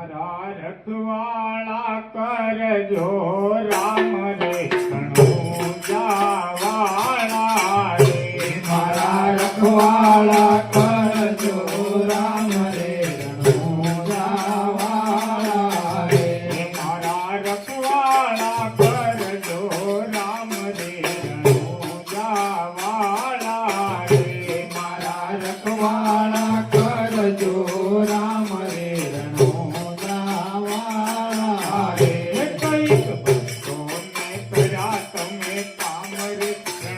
મારા રખવાળા કરજો રામ રે રણુજાવાળા રે મારા રખવાળા કરજો રામ રે રણુજાવાળા રે મારા રખવાળા કરજો રામ રે રણુજાવાળા રે મારા રખવાળા કરજો રામ રે રણુજાવાળા રે કઈક ભક્તોને કર્યા તમે કામ રે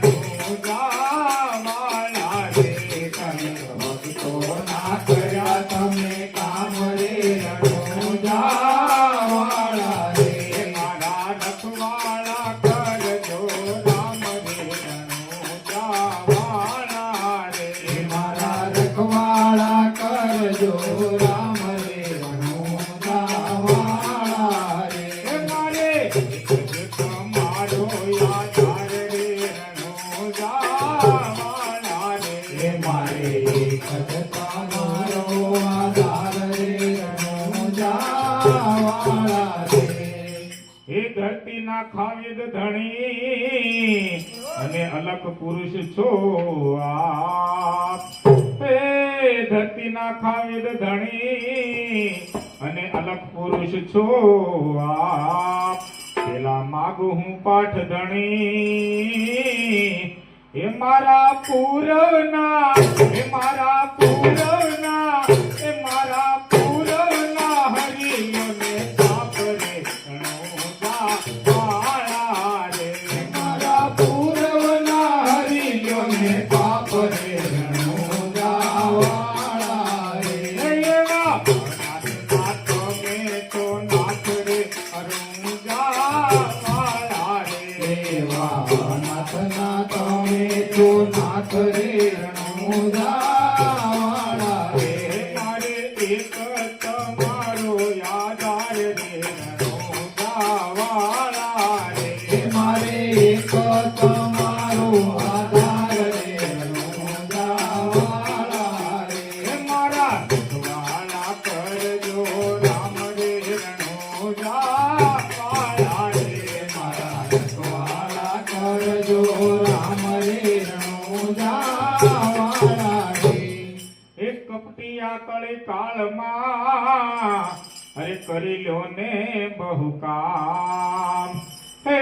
રણુજાવાળા રે ભક્તોના કર્યા તમે કામ રે રણુજાવાળા રે મારા રખવાળા કરજો રામ રે રણુજાવાળા રે મારા રખવાળા કરજો રામ રે રણુજાવાળા રે મારે તમારો યાદ રે રણુજાવાળા રે મારે તમારો આધાર રે રણુજાવાળા રે હે ધરતીના ખાવિદ ધણી અને અલખ પુરુષ છો આપ હે ધરતીના ખાવિદ ધણી અને અલખ પુરુષ છો આપ પેલા માગું હું પાઠ ધણી હે મારા પૂરવના હે મારા પૂરવના હે મારા પૂરવના હરિયોને સાપ રે રણુજાવાળા રે મારા પૂર્વના હરિયોને પાપ રે રણુજાવાળા રે એવા નાથના તમે તો નાથ રે રણુજાવાળા રે દેવા નાથના તમે તો નાથ રે રણુજાવાળા રે મારે એક તમારો યાદાર રે રણુજાવાળા રે મારે એક તમારો આધાર રે રણુજાવાળા રે મારા રખવાળા કરજો રામ રે રણુજાવાળા રે મારા રખવાળા કરજો રામ રે રણુજાવાળા રે એક કપટિયા કળી કાળમાં અરે કરી લ્યો ને બહુ કામ હે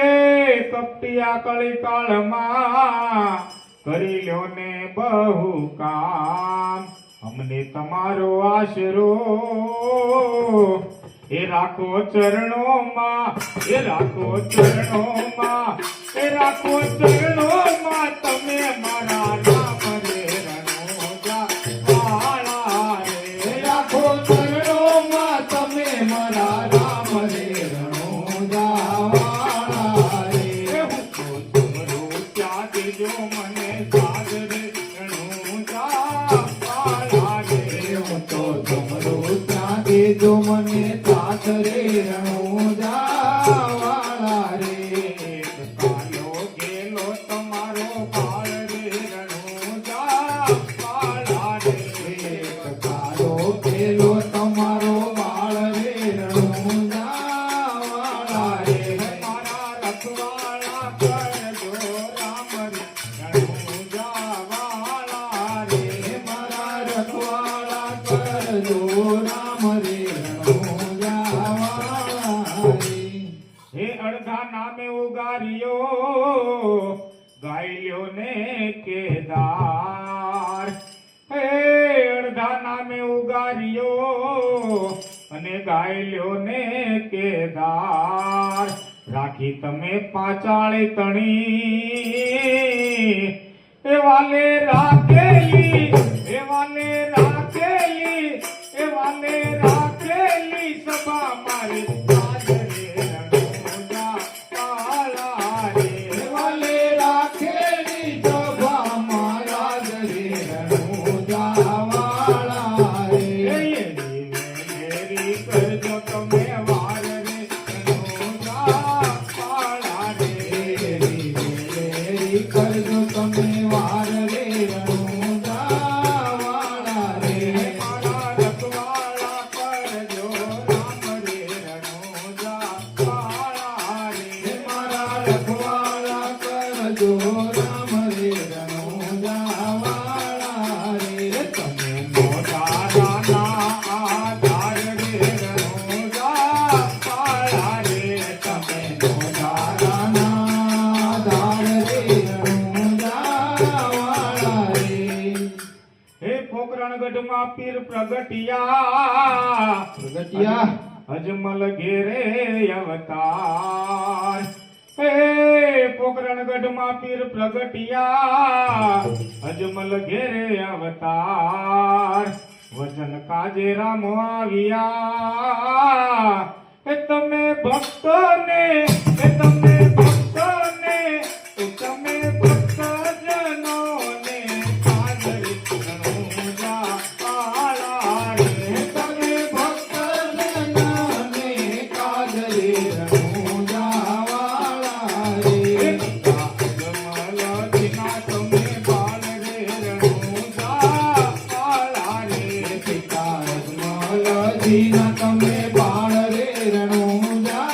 કપટિયા કળી કાળમાં કરી લ્યો ને બહુ કામ અમને તમારો આશરો એ રાખો ચરણોમાં એ રાખો ચરણોમાં એ રાખો ચરણોમાં તમે મારા રામ રે રણુજાવાળા રે રાખો ચરણોમાં તમે મારા રામ રે રણુજાવાળા રે હું તો તમારું ત્યાં દેજો મને સાદ રે રણુજાવાળા રે હું તો તમારો ત્યાં દેજો મને સાથ રે રણુજાવાળા રે કાલો ગેલો તમારો બાળ રે રણુજાવાળા રે કાળો પેલો તમારો વાળ રે રણુજાવાળા રે મારા રખવાળા કરજો રામ રે રણુજાવાળા રે મારા રખવાળા કરજો રામ રે રણુજાવાળા રે હે અડધા નામે ઉગાર્યો ગાયલ્યો ને કેદાર હે અડધા નામે ઉગાર્યો અને ગાયલ્યો ને કેદાર રાખી તમે પાચાળી તણી એ વાલે રાખેલી એ વાલે રાખેલી એ વાલે રાખેલી સભા મારી હાજરે રણુજાવાળા રે વાલે રાખેલી સભા મારા રે રણુજાવાળા રે મેરી કરજો તમે વાર રે રણુજાવાળા રે કરજો તમે વાર રે રણુજાવાળા રે મારા રખવાળા કરજો રામ માં પીર પ્રગટિયા પ્રગટિયા અજમલ ઘેરે અવતાર હે પોકરણગઢ માં પીર પ્રગટિયા અજમલ ઘેરે અવતાર વચન કાજે રામ આવ્યા એ તમે ભક્તોને એ તમે ભક્તોને એ તમે ભક્તજનોને કાજરે રણુજા વાળા રે તમે ભક્તજનોને કાજરે રણુજા વાળા રે અજમલ જીના તમે બાળ રે રણુજા વાળા રે પિતા અજમલજીના તમે બાળ રે રણુજા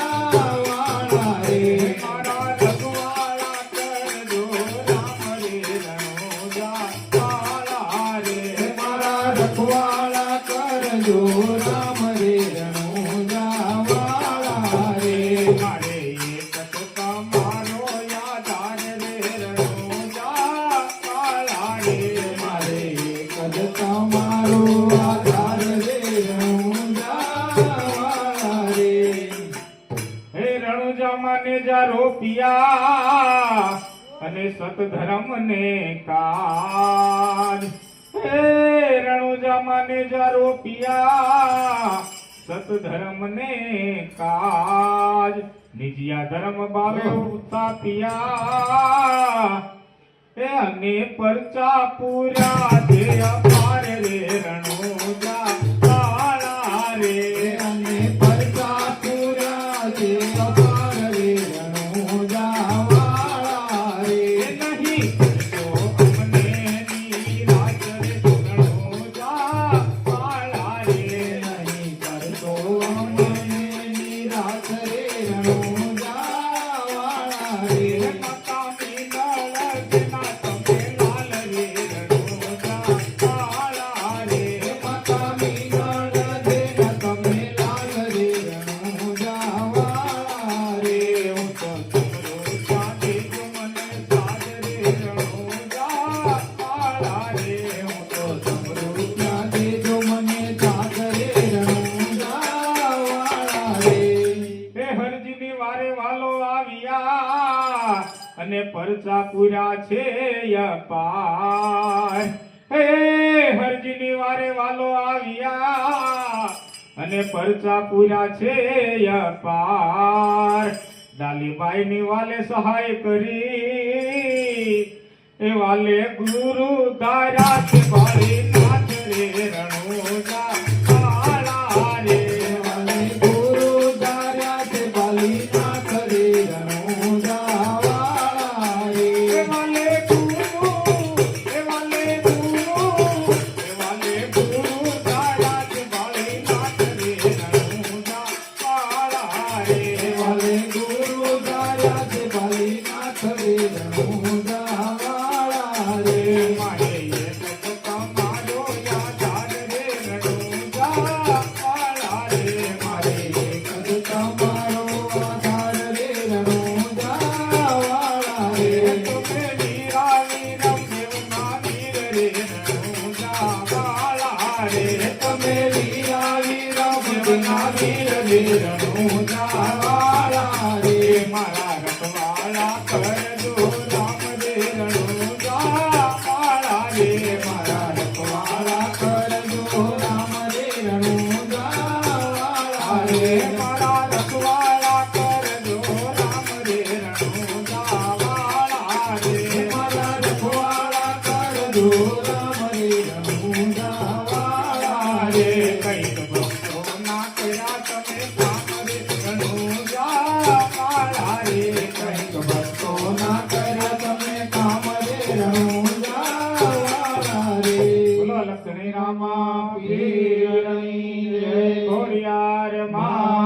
વાળા રે મારા રઘવાળા કરજો રામ રે રણુજા વાળા રે મારા રખવાળા કરજો રામ રે રણુજા વાળા રે મારે એક તો તમારો યાદાર રે રણુજા વાળા રે મારે કદ તમારો આધાર રે રણુજા વાળા રે હે રણુજા માને જા રોપિયા અને સતધર્મ ને કાજ હે રણુજા માને જા રોપિયા સતધર્મ ને કાજ નિજિયા ધર્મ બાવે ઉતાપિયા હે અને પરચા પૂરા છે અપાર રે રણુજા વાળા રે અને પરચા પૂરા છે અપાર રે રણુજા વાળા રે નહીં તો અમને નિરાશ રે રણુજા વાળા રે નહીં કરતો અમને નિરાશ રે રણુજા વાળા રે માતા મીનળના તમે લાલ રે રણુજા વાળા રે માતા મીનળ દેના તમે લાલ રે રણુજા વાળા રે હું તો તમારો ચાંદી મને સાજ રે રણુજા વાળા રે હું તો રૂપિયા દેજો મને સાથ રે રણુજા વાળા રે હે હરજીની વારે વાલો આવ્યા અને પરચા પૂરા છે અપાર હે હરજીની વારે વાલો આવ્યા અને પરચા પૂરા છે અપાર ડાલીબાઈ ની વાલે સહાય કરી એ વાલે ગુરુ દારા છે વાળી નાથ રે રણુજા વાળા રે વાલે ગુરુ દાર્યા છે બાલીનાથ રે રણુજા વાળા રે વાલે ગુરુ વાલે ગુરુ દારા છે વાળી નાથ રે રણુજા વાળા રે વાલે ગુરુ દાર્યા છે બાલીનાથ રે રણુજા વાળા રે મારે એક તો તમારો યાદાર રે રણુજા વાળા રે મારે કદ તમારો આધાર રે રણુજા વાળા રે તમે વીરાવી રમ્યના વીર રે રણુજા વાળા રે તમે વીરા વીરા ભજના વીર રે રણુજા વાળા રે મારા રખવાળા કરજો રામ રે રણુજા વાળા રે મારા રખવાળા કરજો રામ રે રણુજા વાળા રે મારા રખવાળા કરજો રામ રે રણુજા વાળા રે મારા રખવાળા કરજો રામ રે રણુજા વાળા રે કઈક ભક્તો ના કર્યા તમે કામ રે રણુજા વાળા રે કંઈક ભક્તો ના કર્યા તમે કામ રે રણુજા વાળા રે બોલો લક્ષ્મી રામા પીરની જય ઘોડિયાર મા